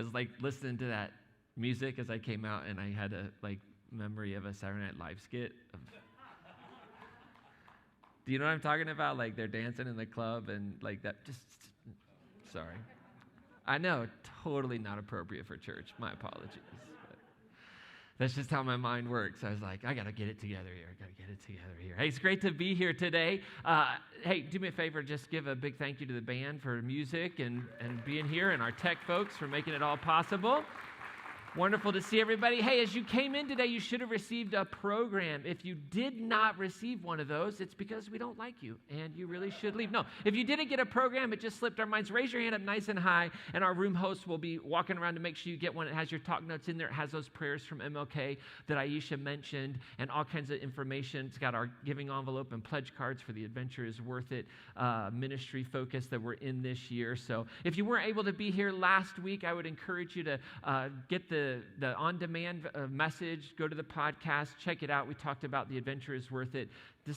was like listening to that music as I came out, and I had a like memory of a Saturday Night Live skit. Do you know what I'm talking about? Like they're dancing in the club and like that. Sorry. I know, totally not appropriate for church. My apologies. But that's just how my mind works. I was like, I got to get it together here. Hey, it's great to be here today. Hey, do me a favor, just give a big thank you to the band for music and being here, and our tech folks for making it all possible. Wonderful to see everybody. Hey, as you came in today, you should have received a program. If you did not receive one of those, it's because we don't like you, and you really should leave. No, if you didn't get a program, it just slipped our minds. Raise your hand up nice and high, and our room host will be walking around to make sure you get one. It has your talk notes in there. It has those prayers from MLK that Aisha mentioned, and all kinds of information. It's got our giving envelope and pledge cards for the Adventure is Worth It ministry focus that we're in this year. So if you weren't able to be here last week, I would encourage you to get the on-demand message, go to the podcast, check it out. We talked about the Adventure is Worth It.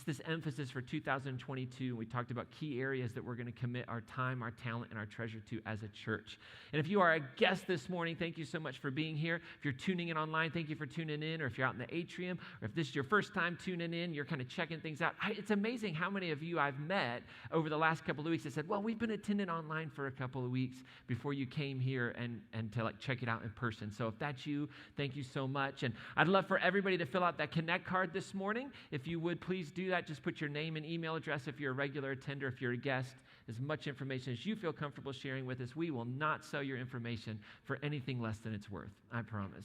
This emphasis for 2022. We talked about key areas that we're going to commit our time, our talent, and our treasure to as a church. And if you are a guest this morning, thank you so much for being here. If you're tuning in online, thank you for tuning in. Or if you're out in the atrium, or if this is your first time tuning in, you're kind of checking things out. It's amazing how many of you I've met over the last couple of weeks that said, well, we've been attending online for a couple of weeks before you came here and to like check it out in person. So if that's you, thank you so much. And I'd love for everybody to fill out that Connect card this morning. If you would, please do that. Just put your name and email address if you're a regular attender, if you're a guest, as much information as you feel comfortable sharing with us. We will not sell your information for anything less than it's worth, I promise.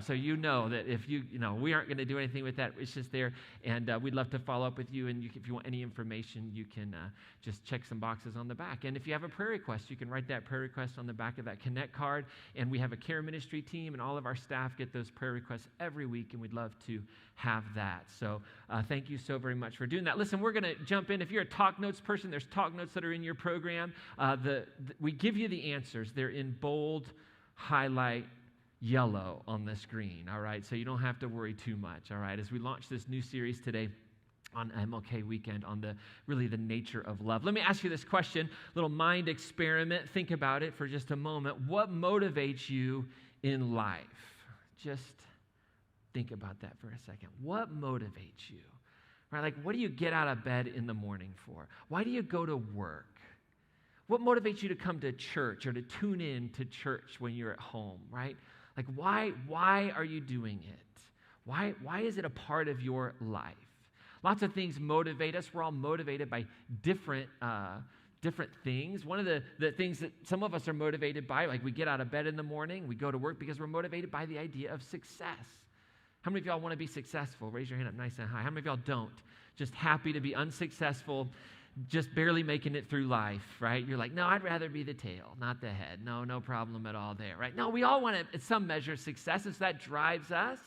So you know that if we aren't going to do anything with that. It's just there, and we'd love to follow up with you. And if you want any information, you can just check some boxes on the back. And if you have a prayer request, you can write that prayer request on the back of that Connect card. And we have a care ministry team, and all of our staff get those prayer requests every week, and we'd love to have that. So thank you so very much for doing that. Listen, we're going to jump in. If you're a talk notes person, there's talk notes that are in your program. We give you the answers. They're in bold, highlight, yellow on the screen, all right? So you don't have to worry too much, all right? As we launch this new series today on MLK weekend on the nature of love. Let me ask you this question, little mind experiment. Think about it for just a moment. What motivates you in life? Just think about that for a second. What motivates you? Right? Like, what do you get out of bed in the morning for? Why do you go to work? What motivates you to come to church or to tune in to church when you're at home, right? Like, why are you doing it? Why is it a part of your life? Lots of things motivate us. We're all motivated by different things. One of the things that some of us are motivated by, like we get out of bed in the morning, we go to work because we're motivated by the idea of success. How many of y'all want to be successful? Raise your hand up nice and high. How many of y'all don't? Just happy to be unsuccessful, just barely making it through life, right? You're like, no, I'd rather be the tail, not the head. No problem at all there, right? No, we all want to, at some measure, success, and so that drives us.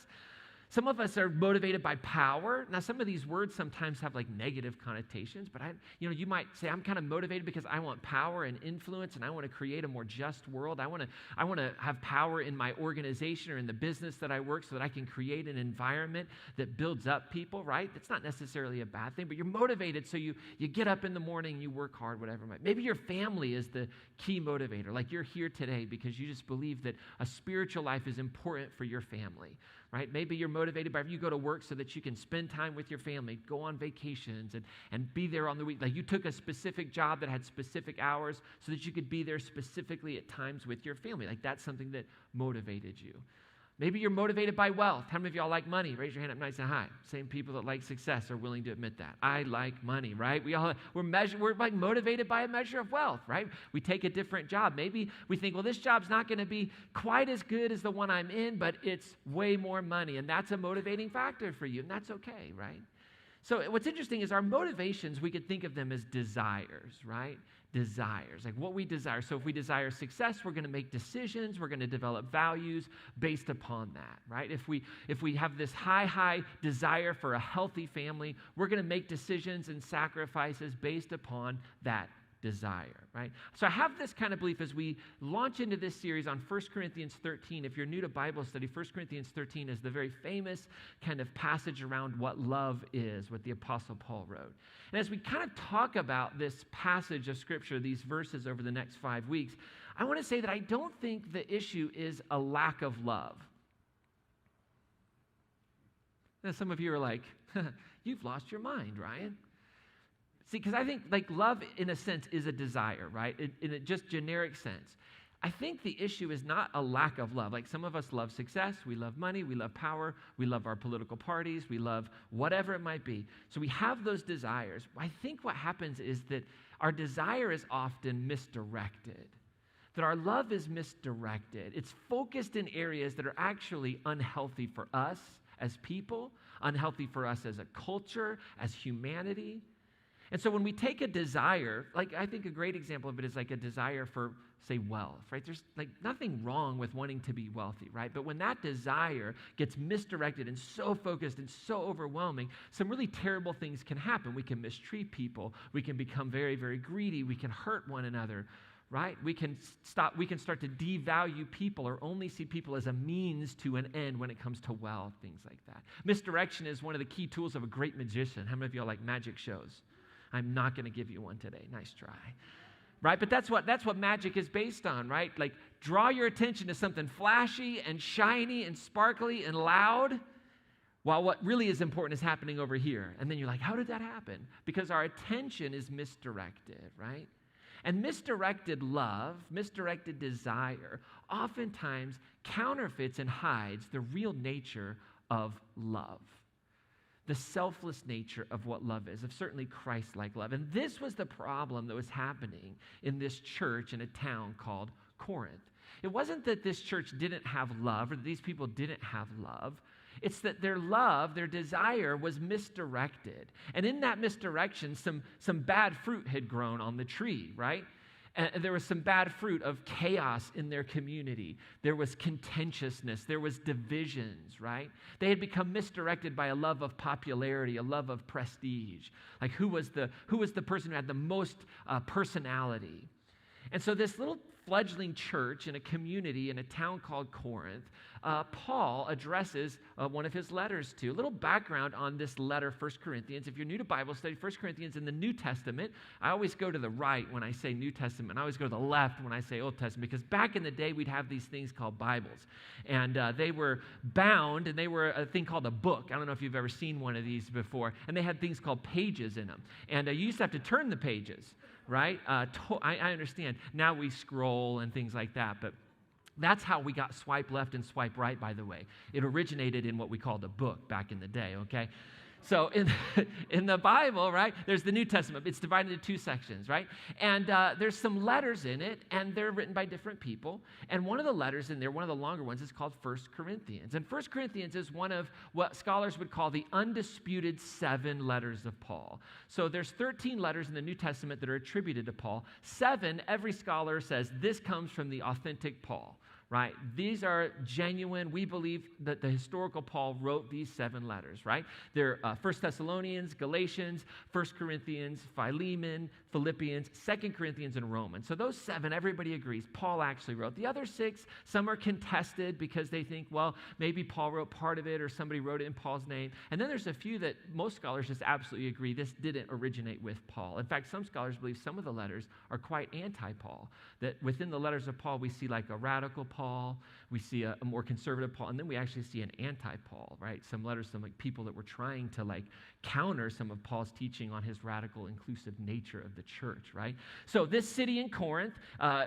Some of us are motivated by power. Now, some of these words sometimes have like negative connotations, but you might say, I'm kind of motivated because I want power and influence, and I want to create a more just world. I want to have power in my organization or in the business that I work so that I can create an environment that builds up people, right? That's not necessarily a bad thing, but you're motivated, so you get up in the morning, you work hard, whatever. Maybe your family is the key motivator. Like you're here today because you just believe that a spiritual life is important for your family. Right? Maybe you're motivated by you go to work so that you can spend time with your family, go on vacations, and be there on the week. Like you took a specific job that had specific hours so that you could be there specifically at times with your family. Like that's something that motivated you. Maybe you're motivated by wealth. How many of y'all like money? Raise your hand up nice and high. Same people that like success are willing to admit that. I like money, right? We're like motivated by a measure of wealth, right? We take a different job. Maybe we think, well, this job's not going to be quite as good as the one I'm in, but it's way more money, and that's a motivating factor for you, and that's okay, right? So what's interesting is our motivations, we could think of them as desires, right? Desires, like what we desire. So if we desire success, we're going to make decisions, we're going to develop values based upon that, right? If we have this high desire for a healthy family, we're going to make decisions and sacrifices based upon that desire, right? So I have this kind of belief as we launch into this series on 1 Corinthians 13. If you're new to Bible study, 1 Corinthians 13 is the very famous kind of passage around what love is, what the Apostle Paul wrote. And as we kind of talk about this passage of Scripture, these verses over the next 5 weeks, I want to say that I don't think the issue is a lack of love. Now, some of you are like, you've lost your mind, Ryan. See, because I think like love in a sense is a desire, right? In a just generic sense. I think the issue is not a lack of love. Like some of us love success, we love money, we love power, we love our political parties, we love whatever it might be. So we have those desires. I think what happens is that our desire is often misdirected, that our love is misdirected. It's focused in areas that are actually unhealthy for us as people, unhealthy for us as a culture, as humanity. And so when we take a desire, like I think a great example of it is like a desire for, say, wealth, right? There's like nothing wrong with wanting to be wealthy, right? But when that desire gets misdirected and so focused and so overwhelming, some really terrible things can happen. We can mistreat people. We can become very, very greedy. We can hurt one another, right? We can start to devalue people or only see people as a means to an end when it comes to wealth, things like that. Misdirection is one of the key tools of a great magician. How many of y'all like magic shows? I'm not going to give you one today. Nice try. Right? But that's what magic is based on, right? Like draw your attention to something flashy and shiny and sparkly and loud while what really is important is happening over here. And then you're like, how did that happen? Because our attention is misdirected, right? And misdirected love, misdirected desire, oftentimes counterfeits and hides the real nature of love. The selfless nature of what love is, of certainly Christ-like love. And this was the problem that was happening in this church in a town called Corinth. It wasn't that this church didn't have love or that these people didn't have love. It's that their love, their desire was misdirected. And in that misdirection, some bad fruit had grown on the tree, right? And there was some bad fruit of chaos in their community. There was contentiousness. There was divisions, right? They had become misdirected by a love of popularity, a love of prestige. Like who was the person who had the most personality? And so this little fledgling church in a community in a town called Corinth, Paul addresses one of his letters to. A little background on this letter, 1 Corinthians. If you're new to Bible study, 1 Corinthians in the New Testament, I always go to the right when I say New Testament. I always go to the left when I say Old Testament, because back in the day, we'd have these things called Bibles. And they were bound, and they were a thing called a book. I don't know if you've ever seen one of these before. And they had things called pages in them. And you used to have to turn the pages, right? I understand. Now we scroll and things like that, but that's how we got swipe left and swipe right, by the way. It originated in what we called a book back in the day, okay? So in the Bible, right, there's the New Testament. It's divided into two sections, right? And there's some letters in it, and they're written by different people. And one of the letters in there, one of the longer ones, is called 1 Corinthians. And 1 Corinthians is one of what scholars would call the undisputed 7 letters of Paul. So there's 13 letters in the New Testament that are attributed to Paul. 7, every scholar says, this comes from the authentic Paul. Right? These are genuine. We believe that the historical Paul wrote these 7 letters, right? They're 1 Thessalonians, Galatians, 1 Corinthians, Philemon, Philippians, 2 Corinthians, and Romans. So those 7, everybody agrees, Paul actually wrote. The other 6, some are contested because they think, well, maybe Paul wrote part of it or somebody wrote it in Paul's name. And then there's a few that most scholars just absolutely agree this didn't originate with Paul. In fact, some scholars believe some of the letters are quite anti-Paul, that within the letters of Paul, we see like a radical Paul, we see a more conservative Paul, and then we actually see an anti-Paul, right? Some letters from like people that were trying to like counter some of Paul's teaching on his radical, inclusive nature of the church, right? So this city in Corinth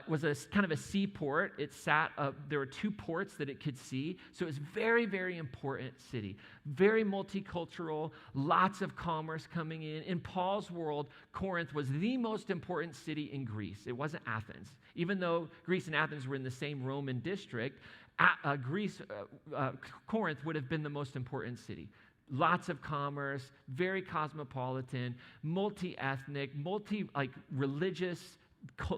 was a kind of a seaport. It sat, there were 2 ports that it could see, so it was very, very important city. Very multicultural, lots of commerce coming in. In Paul's world, Corinth was the most important city in Greece. It wasn't Athens. Even though Greece and Athens were in the same Roman district, Corinth would have been the most important city. Lots of commerce, very cosmopolitan, multi-ethnic, religious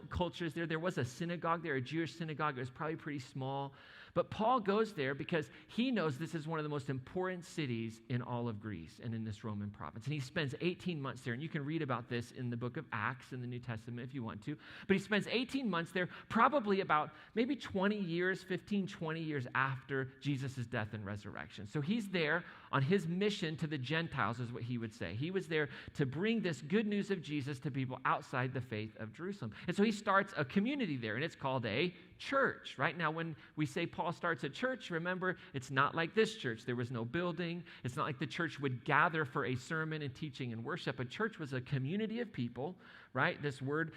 cultures there. There was a synagogue there, a Jewish synagogue. It was probably pretty small. But Paul goes there because he knows this is one of the most important cities in all of Greece and in this Roman province. And he spends 18 months there. And you can read about this in the book of Acts in the New Testament if you want to. But he spends 18 months there, probably about maybe 20 years, 15, 20 years after Jesus' death and resurrection. So he's there on his mission to the Gentiles, is what he would say. He was there to bring this good news of Jesus to people outside the faith of Jerusalem. And so he starts a community there, and it's called a church. Right now, when we say Paul starts a church, remember, it's not like this church. There was no building. It's not like the church would gather for a sermon and teaching and worship. A church was a community of people, right? This word,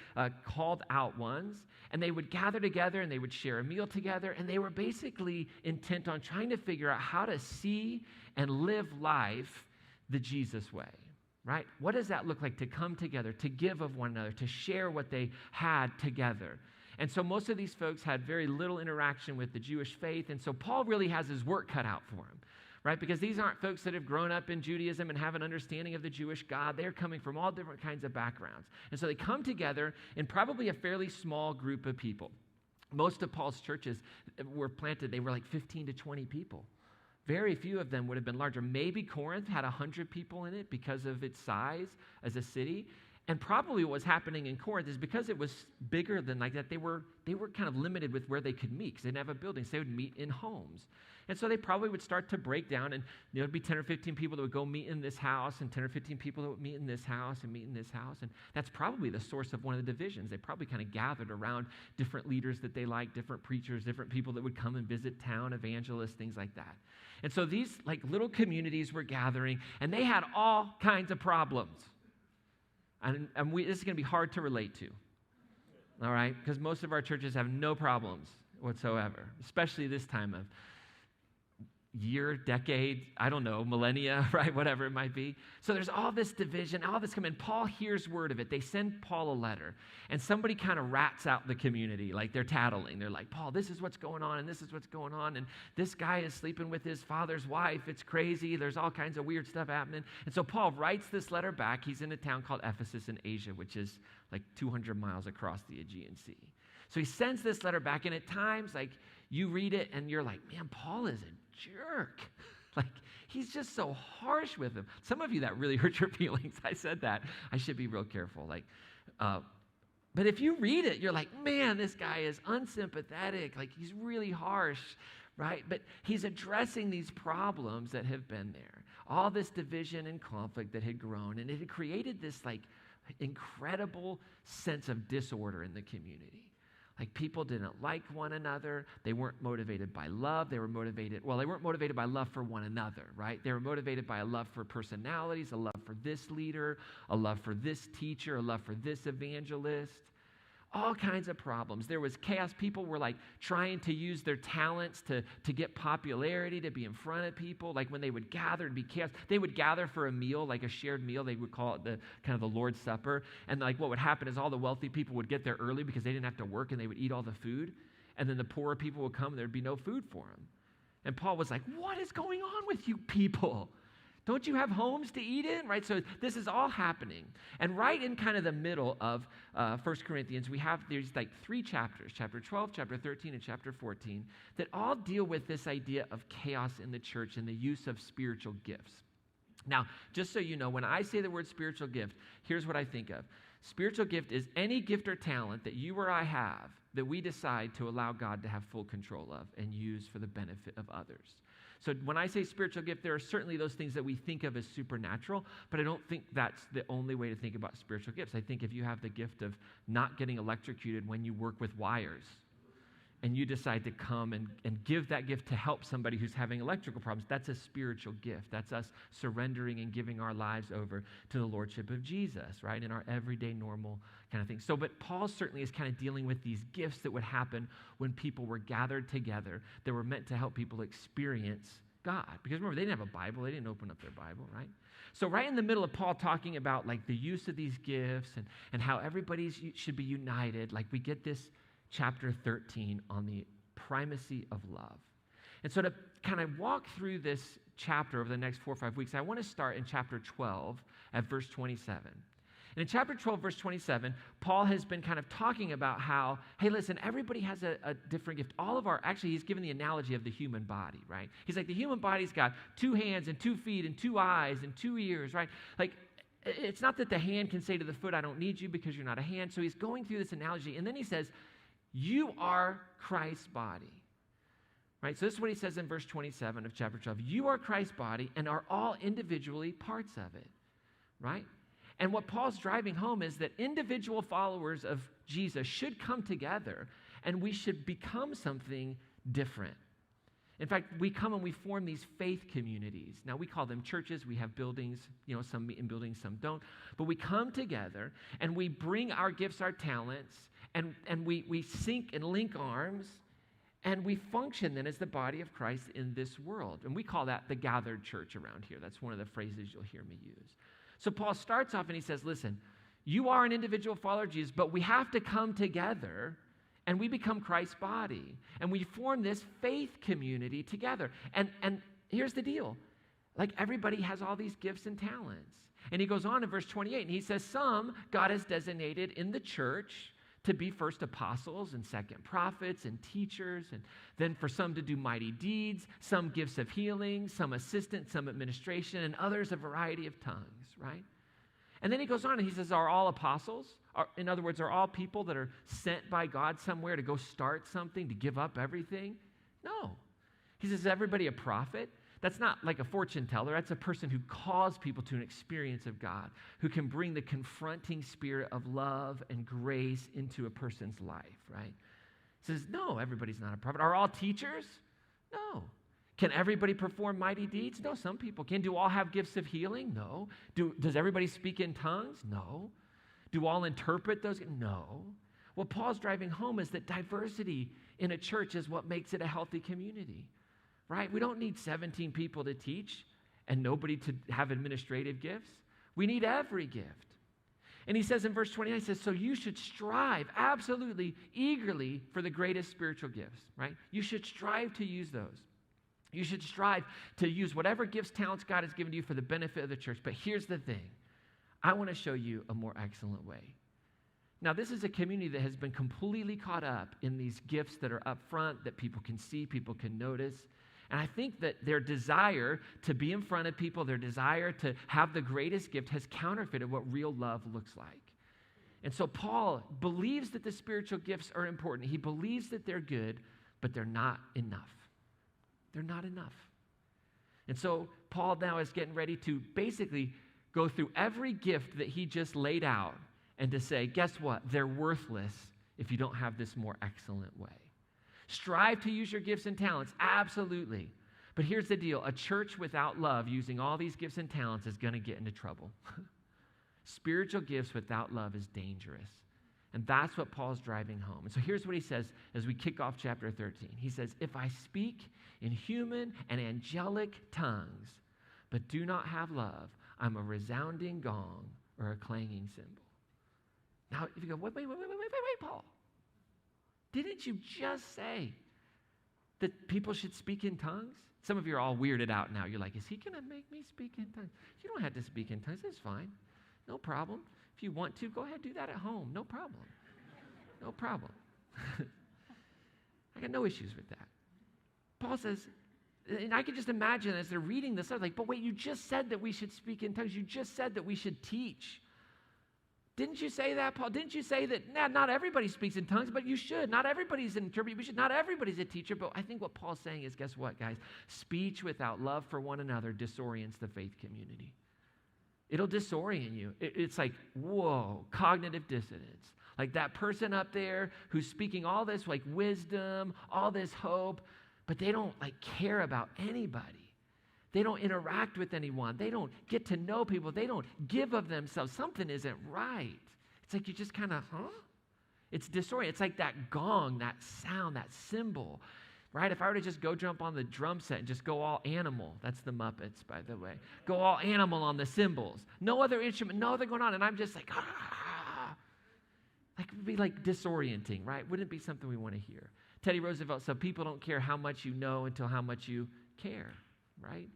called out ones. And they would gather together and they would share a meal together. And they were basically intent on trying to figure out how to see and live life the Jesus way, right? What does that look like to come together, to give of one another, to share what they had together? And so most of these folks had very little interaction with the Jewish faith. And so Paul really has his work cut out for him, right? Because these aren't folks that have grown up in Judaism and have an understanding of the Jewish God. They're coming from all different kinds of backgrounds. And so they come together in probably a fairly small group of people. Most of Paul's churches were planted, they were like 15 to 20 people. Very few of them would have been larger. Maybe Corinth had 100 people in it because of its size as a city. And probably what was happening in Corinth is because it was bigger than like that, they were kind of limited with where they could meet because they didn't have a building. So they would meet in homes. And so they probably would start to break down, and there would be 10 or 15 people that would go meet in this house, and 10 or 15 people that would meet in this house and meet in this house. And that's probably the source of one of the divisions. They probably kind of gathered around different leaders that they liked, different preachers, different people that would come and visit town, evangelists, things like that. And so these like little communities were gathering, and they had all kinds of problems. And this is going to be hard to relate to, all right? Because most of our churches have no problems whatsoever, especially this time of year, decade, I don't know, millennia, right? Whatever it might be. So there's all this division, all this coming. Paul hears word of it. They send Paul a letter, and somebody kind of rats out the community, like they're tattling. They're like, Paul, this is what's going on, and this is what's going on, and this guy is sleeping with his father's wife. It's crazy. There's all kinds of weird stuff happening. And so Paul writes this letter back. He's in a town called Ephesus in Asia, which is like 200 miles across the Aegean Sea. So he sends this letter back, and at times, like, you read it, and you're like, man, Paul is a jerk. Like, he's just so harsh with him. Some of you, that really hurt your feelings. I said that. I should be real careful. Like, but if you read it, you're like, man, this guy is unsympathetic. Like, he's really harsh, right? But he's addressing these problems that have been there. All this division and conflict that had grown, and it had created this, like, incredible sense of disorder in the community. Like, people didn't like one another. They weren't motivated by love. They weren't motivated by love for one another, right? They were motivated by a love for personalities, a love for this leader, a love for this teacher, a love for this evangelist. All kinds of problems. There was chaos. People were like trying to use their talents to get popularity, to be in front of people. Like when they would gather, it'd be chaos. They would gather for a meal, like a shared meal. They would call it the kind of the Lord's Supper. And like what would happen is all the wealthy people would get there early because they didn't have to work, and they would eat all the food. And then the poorer people would come, and there'd be no food for them. And Paul was like, what is going on with you people? Don't you have homes to eat in, right? So this is all happening. And right in kind of the middle of 1 Corinthians, we have these like three chapters, chapter 12, chapter 13, and chapter 14, that all deal with this idea of chaos in the church and the use of spiritual gifts. Now, just so you know, when I say the word spiritual gift, here's what I think of. Spiritual gift is any gift or talent that you or I have that we decide to allow God to have full control of and use for the benefit of others. So when I say spiritual gift, there are certainly those things that we think of as supernatural, but I don't think that's the only way to think about spiritual gifts. I think if you have the gift of not getting electrocuted when you work with wires, and you decide to come and give that gift to help somebody who's having electrical problems, that's a spiritual gift. That's us surrendering and giving our lives over to the Lordship of Jesus, right, in our everyday normal kind of thing. So, but Paul certainly is kind of dealing with these gifts that would happen when people were gathered together that were meant to help people experience God. Because remember, they didn't have a Bible. They didn't open up their Bible, right? So right in the middle of Paul talking about like the use of these gifts and how everybody should be united, like we get this chapter 13 on the primacy of love. And so to kind of walk through this chapter over the next 4 or 5 weeks, I want to start in chapter 12 at verse 27. And in chapter 12, verse 27, Paul has been kind of talking about how, hey, listen, everybody has a different gift. Actually, he's given the analogy of the human body, right? He's like, the human body's got 2 hands and 2 feet and 2 eyes and 2 ears, right? Like, it's not that the hand can say to the foot, I don't need you because you're not a hand. So he's going through this analogy. And then he says, you are Christ's body, right? So this is what he says in verse 27 of chapter 12. You are Christ's body and are all individually parts of it, right? And what Paul's driving home is that individual followers of Jesus should come together and we should become something different. In fact, we come and we form these faith communities. Now, we call them churches. We have buildings, some meet in buildings, some don't. But we come together and we bring our gifts, our talents, and we sync and link arms, and we function then as the body of Christ in this world. And we call that the gathered church around here. That's one of the phrases you'll hear me use. So Paul starts off and he says, listen, you are an individual follower of Jesus, but we have to come together and we become Christ's body. And we form this faith community together. And here's the deal. Like, everybody has all these gifts and talents. And he goes on in verse 28, and he says, some God has designated in the church to be first apostles and second prophets and teachers, and then for some to do mighty deeds, some gifts of healing, some assistance, some administration, and others a variety of tongues, right? And then he goes on and he says, are all apostles? In other words, are all people that are sent by God somewhere to go start something, to give up everything? No. He says, is everybody a prophet? That's not like a fortune teller. That's a person who calls people to an experience of God, who can bring the confronting spirit of love and grace into a person's life, right? He says, no, everybody's not a prophet. Are all teachers? No. Can everybody perform mighty deeds? No, some people can. Do all have gifts of healing? No. Does everybody speak in tongues? No. Do all interpret those? No. What Paul's driving home is that diversity in a church is what makes it a healthy community. Right? We don't need 17 people to teach and nobody to have administrative gifts. We need every gift. And he says in verse 29, he says, so you should strive absolutely, eagerly for the greatest spiritual gifts, right? You should strive to use those. You should strive to use whatever gifts, talents God has given you for the benefit of the church. But here's the thing. I want to show you a more excellent way. Now, this is a community that has been completely caught up in these gifts that are up front, that people can see, people can notice. And I think that their desire to be in front of people, their desire to have the greatest gift has counterfeited what real love looks like. And so Paul believes that the spiritual gifts are important. He believes that they're good, but they're not enough. They're not enough. And so Paul now is getting ready to basically go through every gift that he just laid out and to say, guess what? They're worthless if you don't have this more excellent way. Strive to use your gifts and talents, absolutely. But here's the deal. A church without love, using all these gifts and talents, is going to get into trouble. Spiritual gifts without love is dangerous. And that's what Paul's driving home. And so here's what he says as we kick off chapter 13. He says, if I speak in human and angelic tongues, but do not have love, I'm a resounding gong or a clanging cymbal. Now, if you go, wait, Paul. Didn't you just say that people should speak in tongues? Some of you are all weirded out now. You're like, is he going to make me speak in tongues? You don't have to speak in tongues. It's fine. No problem. If you want to, go ahead, do that at home. No problem. No problem. I got no issues with that. Paul says, and I can just imagine as they're reading this, they're like, but wait, you just said that we should speak in tongues. You just said that we should teach. Didn't you say that, Paul? Didn't you say that not everybody speaks in tongues, but you should? Not everybody's an interpreter. We should. Not everybody's a teacher. But I think what Paul's saying is, guess what, guys? Speech without love for one another disorients the faith community. It'll disorient you. It's like, whoa, cognitive dissonance. Like that person up there who's speaking all this like wisdom, all this hope, but they don't like care about anybody. They don't interact with anyone. They don't get to know people. They don't give of themselves. Something isn't right. It's like you just kind of, It's disorienting. It's like that gong, that sound, that cymbal, right? If I were to just go jump on the drum set and just go all animal, that's the Muppets, by the way. Go all animal on the cymbals. No other instrument, no other going on. And I'm just like, Like it would be like disorienting, right? Wouldn't it be something we want to hear? Teddy Roosevelt said, people don't care how much you know until how much you care, right?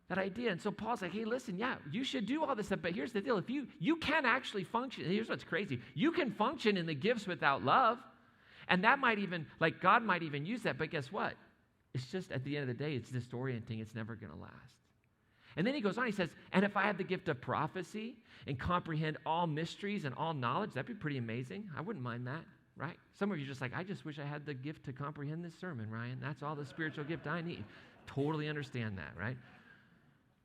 That idea. And so Paul's like, hey, listen, yeah, you should do all this stuff, but here's the deal. If you can actually function, here's what's crazy. You can function in the gifts without love. And that might even, like God might even use that, but guess what? It's just at the end of the day, it's disorienting. It's never going to last. And then he goes on, he says, and if I had the gift of prophecy and comprehend all mysteries and all knowledge, that'd be pretty amazing. I wouldn't mind that, right? Some of you are just like, I just wish I had the gift to comprehend this sermon, Ryan. That's all the spiritual gift I need. Totally understand that, right?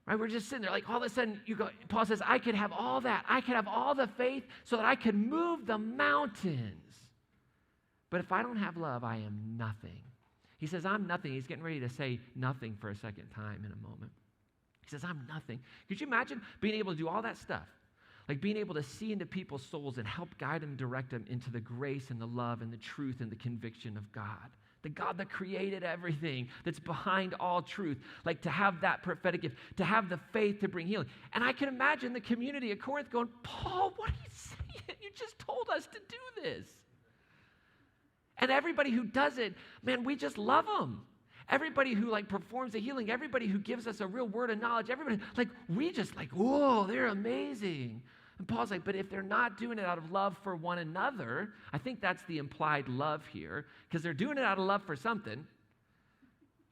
Right? We're just sitting there like all of a sudden Paul says, I could have all that. I could have all the faith so that I could move the mountains. But if I don't have love, I am nothing. He says, I'm nothing. He's getting ready to say nothing for a second time in a moment. He says, I'm nothing. Could you imagine being able to do all that stuff? Like being able to see into people's souls and help guide them, direct them into the grace and the love and the truth and the conviction of God. The God that created everything, that's behind all truth. Like to have that prophetic gift, to have the faith to bring healing. And I can imagine the community at Corinth going, Paul, what are you saying? You just told us to do this. And everybody who does it, man, we just love them. Everybody who like performs the healing, everybody who gives us a real word of knowledge, everybody, like we just like, whoa, they're amazing. And Paul's like, but if they're not doing it out of love for one another, I think that's the implied love here, because they're doing it out of love for something,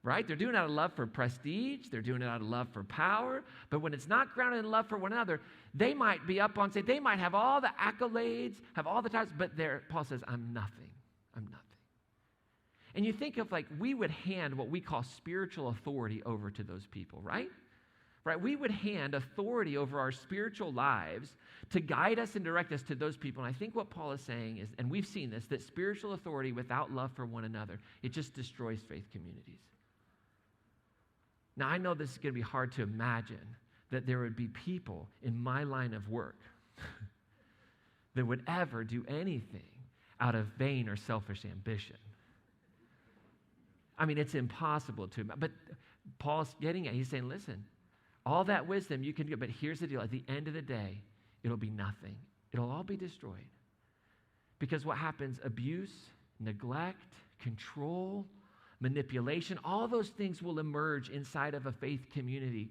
right? They're doing it out of love for prestige. They're doing it out of love for power. But when it's not grounded in love for one another, they might be up on stage. They might have all the accolades, have all the titles, but Paul says, I'm nothing. I'm nothing. And you think of like, we would hand what we call spiritual authority over to those people, right? Right? We would hand authority over our spiritual lives to guide us and direct us to those people. And I think what Paul is saying is, and we've seen this, that spiritual authority without love for one another, it just destroys faith communities. Now, I know this is going to be hard to imagine that there would be people in my line of work that would ever do anything out of vain or selfish ambition. I mean, it's impossible to, but Paul's getting at, he's saying, listen, all that wisdom you can get, but here's the deal. At the end of the day, it'll be nothing. It'll all be destroyed. Because what happens, abuse, neglect, control, manipulation, all those things will emerge inside of a faith community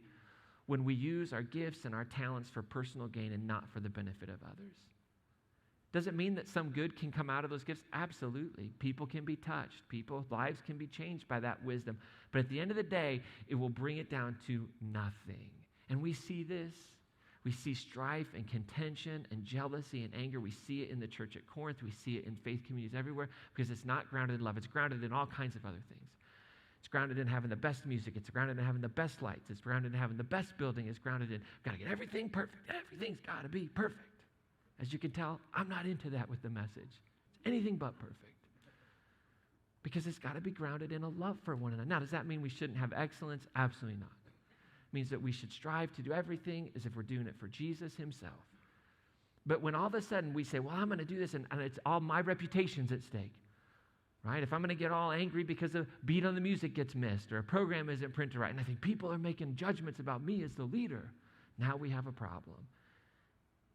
when we use our gifts and our talents for personal gain and not for the benefit of others. Does it mean that some good can come out of those gifts? Absolutely. People can be touched. People's lives can be changed by that wisdom. But at the end of the day, it will bring it down to nothing. And we see this. We see strife and contention and jealousy and anger. We see it in the church at Corinth. We see it in faith communities everywhere because it's not grounded in love. It's grounded in all kinds of other things. It's grounded in having the best music. It's grounded in having the best lights. It's grounded in having the best building. It's grounded in, got to get everything perfect. Everything's got to be perfect. As you can tell, I'm not into that with the message. It's anything but perfect. Because it's got to be grounded in a love for one another. Now, does that mean we shouldn't have excellence? Absolutely not. It means that we should strive to do everything as if we're doing it for Jesus himself. But when all of a sudden we say, well, I'm going to do this, and it's all my reputation's at stake, right? If I'm going to get all angry because a beat on the music gets missed or a program isn't printed right, and I think people are making judgments about me as the leader, now we have a problem.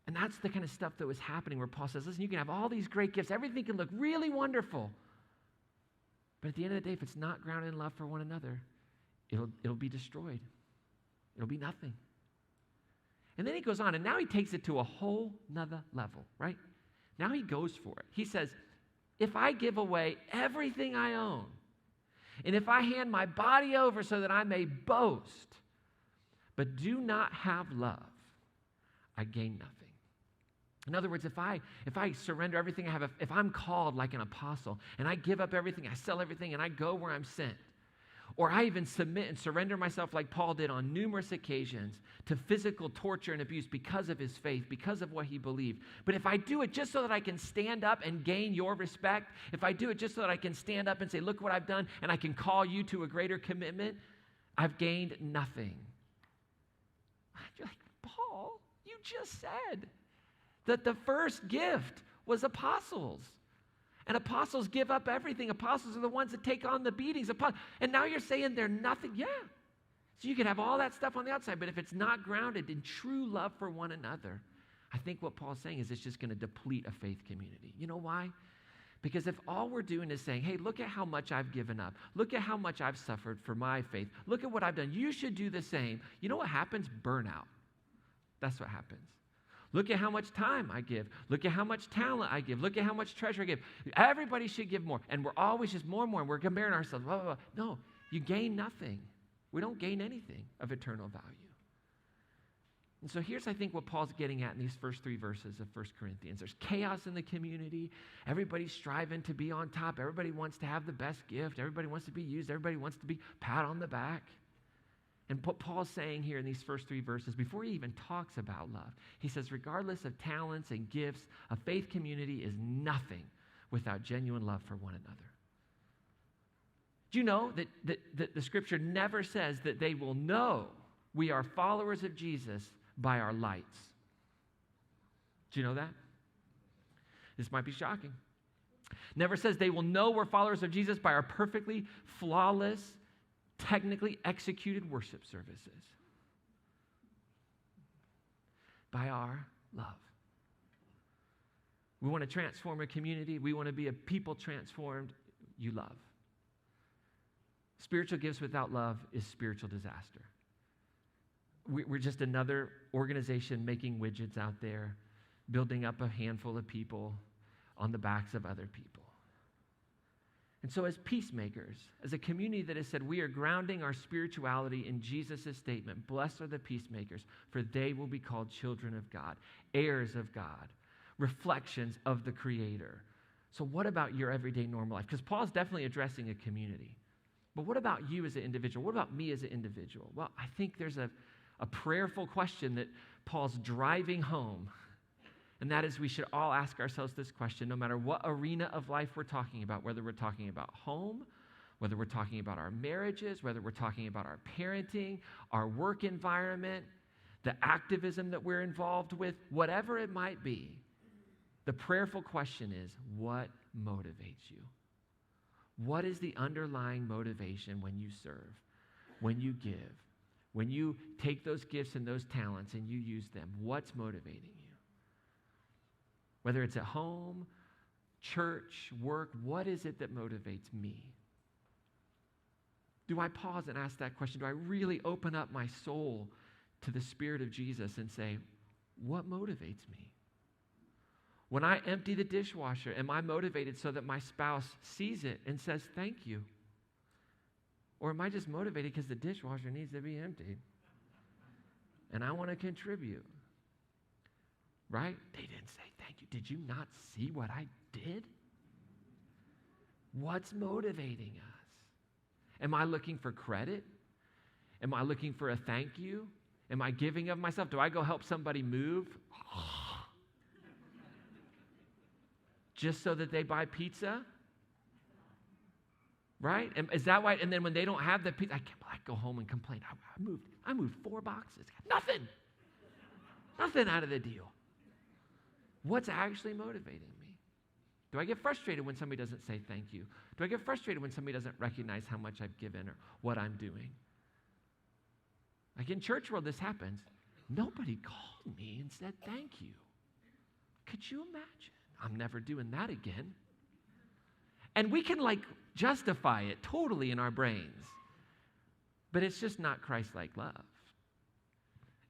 And that's the kind of stuff that was happening where Paul says, listen, you can have all these great gifts. Everything can look really wonderful. But at the end of the day, if it's not grounded in love for one another, it'll be destroyed. It'll be nothing. And then he goes on, and now he takes it to a whole nother level, right? Now he goes for it. He says, if I give away everything I own, and if I hand my body over so that I may boast, but do not have love, I gain nothing. In other words, if I surrender everything I have, if I'm called like an apostle and I give up everything, I sell everything and I go where I'm sent, or I even submit and surrender myself like Paul did on numerous occasions to physical torture and abuse because of his faith, because of what he believed. But if I do it just so that I can stand up and gain your respect, if I do it just so that I can stand up and say, look what I've done, and I can call you to a greater commitment, I've gained nothing. You're like, Paul, you just said that the first gift was apostles. And apostles give up everything. Apostles are the ones that take on the beatings. And now you're saying they're nothing? Yeah. So you can have all that stuff on the outside, but if it's not grounded in true love for one another, I think what Paul's saying is it's just going to deplete a faith community. You know why? Because if all we're doing is saying, hey, look at how much I've given up. Look at how much I've suffered for my faith. Look at what I've done. You should do the same. You know what happens? Burnout. That's what happens. Look at how much time I give. Look at how much talent I give. Look at how much treasure I give. Everybody should give more. And we're always just more and more. And we're comparing ourselves. Blah, blah, blah. No, you gain nothing. We don't gain anything of eternal value. And so here's, I think, what Paul's getting at in these first 3 verses of 1 Corinthians. There's chaos in the community. Everybody's striving to be on top. Everybody wants to have the best gift. Everybody wants to be used. Everybody wants to be pat on the back. And what Paul's saying here in these first 3 verses, before he even talks about love, he says, regardless of talents and gifts, a faith community is nothing without genuine love for one another. Do you know that the scripture never says that they will know we are followers of Jesus by our lights? Do you know that? This might be shocking. Never says they will know we're followers of Jesus by our perfectly flawless, technically executed worship services. By our love. We want to transform a community. We want to be a people transformed. You love. Spiritual gifts without love is spiritual disaster. We're just another organization making widgets out there, building up a handful of people on the backs of other people. And so as peacemakers, as a community that has said we are grounding our spirituality in Jesus' statement, blessed are the peacemakers, for they will be called children of God, heirs of God, reflections of the Creator. So what about your everyday normal life? Because Paul's definitely addressing a community. But what about you as an individual? What about me as an individual? Well, I think there's a prayerful question that Paul's driving home. And that is, we should all ask ourselves this question, no matter what arena of life we're talking about, whether we're talking about home, whether we're talking about our marriages, whether we're talking about our parenting, our work environment, the activism that we're involved with, whatever it might be, the prayerful question is, what motivates you? What is the underlying motivation when you serve, when you give, when you take those gifts and those talents and you use them? What's motivating you? Whether it's at home, church, work, what is it that motivates me? Do I pause and ask that question? Do I really open up my soul to the Spirit of Jesus and say, what motivates me? When I empty the dishwasher, am I motivated so that my spouse sees it and says, thank you? Or am I just motivated because the dishwasher needs to be emptied? And I want to contribute. Right? They didn't say thank you. Did you not see what I did? What's motivating us? Am I looking for credit? Am I looking for a thank you? Am I giving of myself? Do I go help somebody move? Just so that they buy pizza? Right? And is that why? And then when they don't have the pizza, I go home and complain. I moved 4 boxes. Nothing out of the deal. What's actually motivating me? Do I get frustrated when somebody doesn't say thank you? Do I get frustrated when somebody doesn't recognize how much I've given or what I'm doing? Like in church world, this happens. Nobody called me and said thank you. Could you imagine? I'm never doing that again. And we can justify it totally in our brains. But it's just not Christ-like love.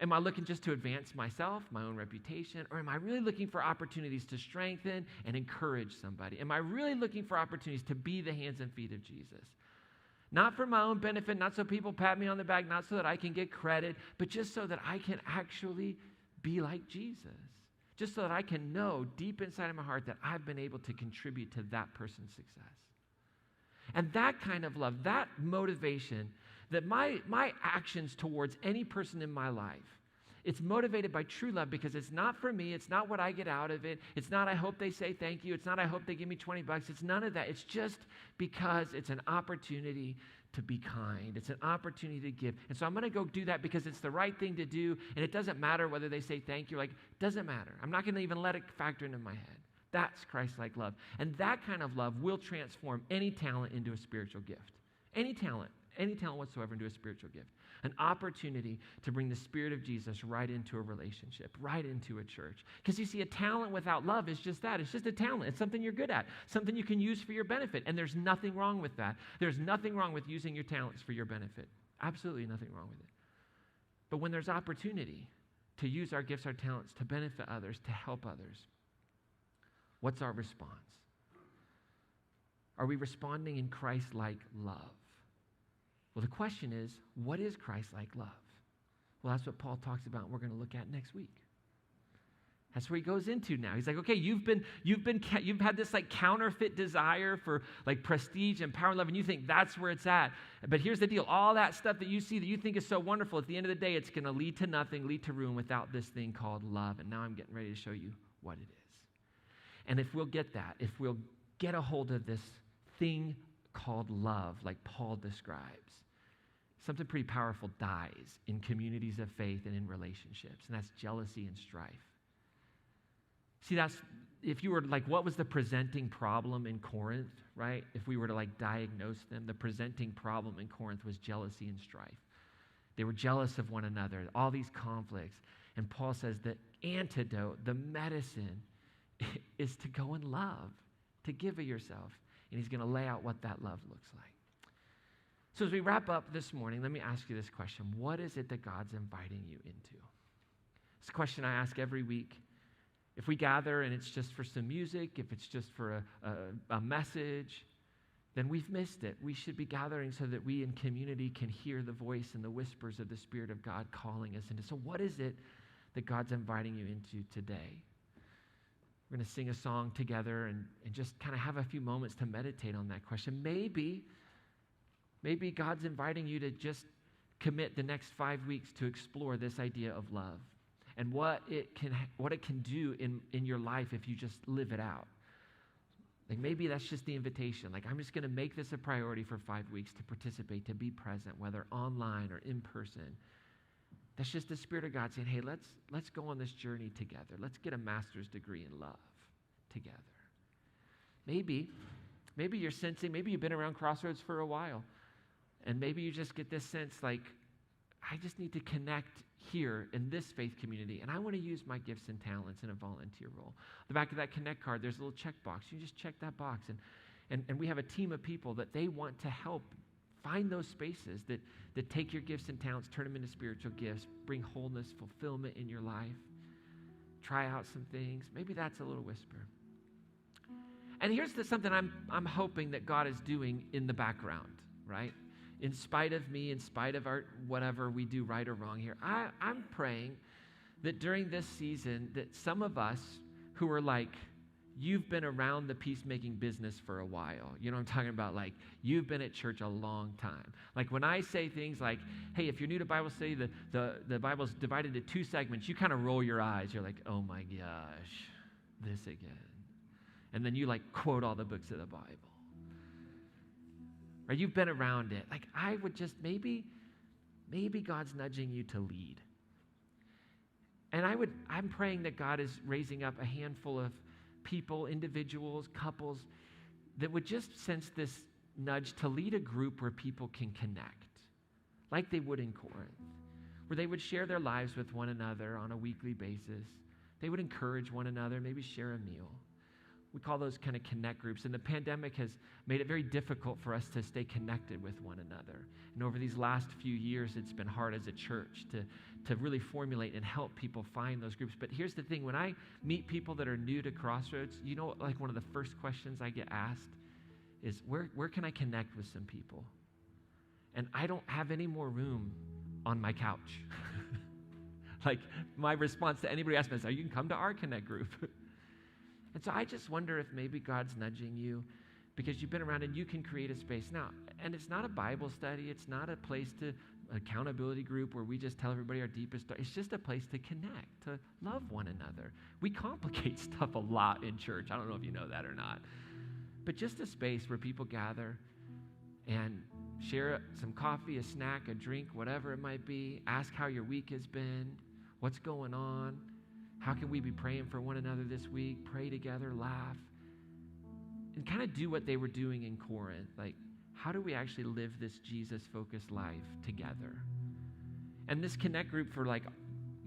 Am I looking just to advance myself, my own reputation, or am I really looking for opportunities to strengthen and encourage somebody? Am I really looking for opportunities to be the hands and feet of Jesus? Not for my own benefit, not so people pat me on the back, not so that I can get credit, but just so that I can actually be like Jesus. Just so that I can know deep inside of my heart that I've been able to contribute to that person's success. And that kind of love, that motivation, that my actions towards any person in my life, it's motivated by true love because it's not for me. It's not what I get out of it. It's not I hope they say thank you. It's not I hope they give me $20. It's none of that. It's just because it's an opportunity to be kind. It's an opportunity to give. And so I'm going to go do that because it's the right thing to do. And it doesn't matter whether they say thank you. It doesn't matter. I'm not going to even let it factor into my head. That's Christ-like love. And that kind of love will transform any talent into a spiritual gift. Any talent. any talent whatsoever into a spiritual gift. An opportunity to bring the Spirit of Jesus right into a relationship, right into a church. Because you see, a talent without love is just that. It's just a talent. It's something you're good at, something you can use for your benefit. And there's nothing wrong with that. There's nothing wrong with using your talents for your benefit. Absolutely nothing wrong with it. But when there's opportunity to use our gifts, our talents to benefit others, to help others, what's our response? Are we responding in Christ-like love? Well, the question is, what is Christ-like love? Well, that's what Paul talks about and we're going to look at next week. That's where he goes into now. He's like, okay, you've had this like counterfeit desire for like prestige and power and love, and you think that's where it's at. But here's the deal. All that stuff that you see that you think is so wonderful, at the end of the day, it's going to lead to nothing, lead to ruin without this thing called love. And now I'm getting ready to show you what it is. And if we'll get that, if we'll get a hold of this thing called love, like Paul describes, something pretty powerful dies in communities of faith and in relationships, and that's jealousy and strife. See, that's, if you were like, what was the presenting problem in Corinth, right? If we were to like diagnose them, the presenting problem in Corinth was jealousy and strife. They were jealous of one another, all these conflicts. And Paul says the antidote, the medicine, is to go in love, to give of yourself. And he's going to lay out what that love looks like. So as we wrap up this morning, let me ask you this question. What is it that God's inviting you into? It's a question I ask every week. If we gather and it's just for some music, if it's just for a message, then we've missed it. We should be gathering so that we in community can hear the voice and the whispers of the Spirit of God calling us into. So what is it that God's inviting you into today? We're going to sing a song together and just kind of have a few moments to meditate on that question. Maybe God's inviting you to just commit the next 5 weeks to explore this idea of love and what it can do in your life if you just live it out. Like maybe that's just the invitation. Like I'm just going to make this a priority for 5 weeks to participate, to be present, whether online or in person. That's just the Spirit of God saying, hey, let's go on this journey together. Let's get a master's degree in love together. Maybe you're sensing, maybe you've been around Crossroads for a while, and maybe you just get this sense like, I just need to connect here in this faith community, and I want to use my gifts and talents in a volunteer role. The back of that Connect card, there's a little checkbox. You just check that box, and we have a team of people that they want to help find those spaces that take your gifts and talents, turn them into spiritual gifts, bring wholeness, fulfillment in your life, try out some things. Maybe that's a little whisper. And here's something I'm hoping that God is doing in the background, right? In spite of me, in spite of our whatever we do right or wrong here, I'm praying that during this season that some of us who are like, you've been around the peacemaking business for a while. You know what I'm talking about? Like, you've been at church a long time. Like, when I say things like, hey, if you're new to Bible study, the Bible's divided into 2 segments, you kind of roll your eyes. You're like, oh my gosh, this again. And then you like quote all the books of the Bible. Or you've been around it. Like, I would just, maybe God's nudging you to lead. And I'm praying that God is raising up a handful of people, individuals, couples that would just sense this nudge to lead a group where people can connect, like they would in Corinth, where they would share their lives with one another on a weekly basis. They would encourage one another, maybe share a meal. We call those kind of connect groups. And the pandemic has made it very difficult for us to stay connected with one another. And over these last few years, it's been hard as a church to really formulate and help people find those groups. But here's the thing. When I meet people that are new to Crossroads, you know, like one of the first questions I get asked is, where can I connect with some people? And I don't have any more room on my couch. Like, my response to anybody asking me is, you can come to our connect group. And so I just wonder if maybe God's nudging you because you've been around and you can create a space. Now, and it's not a Bible study. It's not a place to, accountability group where we just tell everybody our deepest story. It's just a place to connect, to love one another. We complicate stuff a lot in church. I don't know if you know that or not. But just a space where people gather and share some coffee, a snack, a drink, whatever it might be. Ask how your week has been, what's going on. How can we be praying for one another this week? Pray together, laugh, and kind of do what they were doing in Corinth. Like, how do we actually live this Jesus-focused life together? And this connect group for like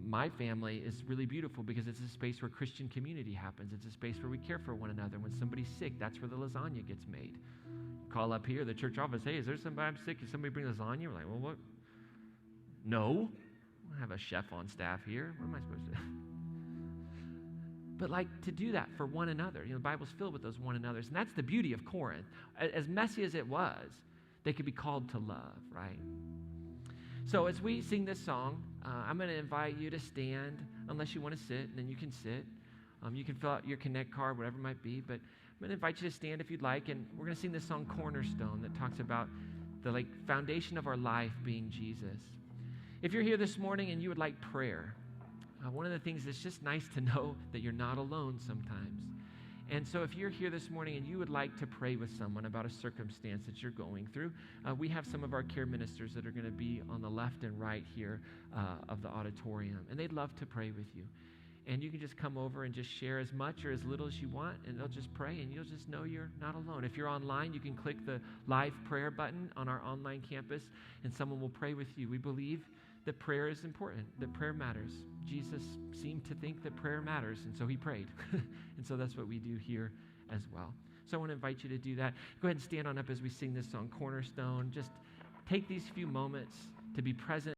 my family is really beautiful because it's a space where Christian community happens. It's a space where we care for one another. When somebody's sick, that's where the lasagna gets made. Call up here, the church office, hey, is there somebody I'm sick? Can somebody bring lasagna? We're like, well, what? No. I don't have a chef on staff here. What am I supposed to do? But like to do that for one another. The Bible's filled with those one another's. And that's the beauty of Corinth. As messy as it was, they could be called to love, right? So as we sing this song, I'm going to invite you to stand, unless you want to sit, and then you can sit. You can fill out your Connect card, whatever it might be, but I'm going to invite you to stand if you'd like, and we're going to sing this song, Cornerstone, that talks about the foundation of our life being Jesus. If you're here this morning and you would like prayer, one of the things that's just nice to know that you're not alone sometimes. And so if you're here this morning and you would like to pray with someone about a circumstance that you're going through, we have some of our care ministers that are going to be on the left and right here of the auditorium, and they'd love to pray with you. And you can just come over and just share as much or as little as you want, and they'll just pray, and you'll just know you're not alone. If you're online, you can click the live prayer button on our online campus, and someone will pray with you. We believe that prayer is important, that prayer matters. Jesus seemed to think that prayer matters, and so he prayed. And so that's what we do here as well. So I want to invite you to do that. Go ahead and stand on up as we sing this song, Cornerstone. Just take these few moments to be present.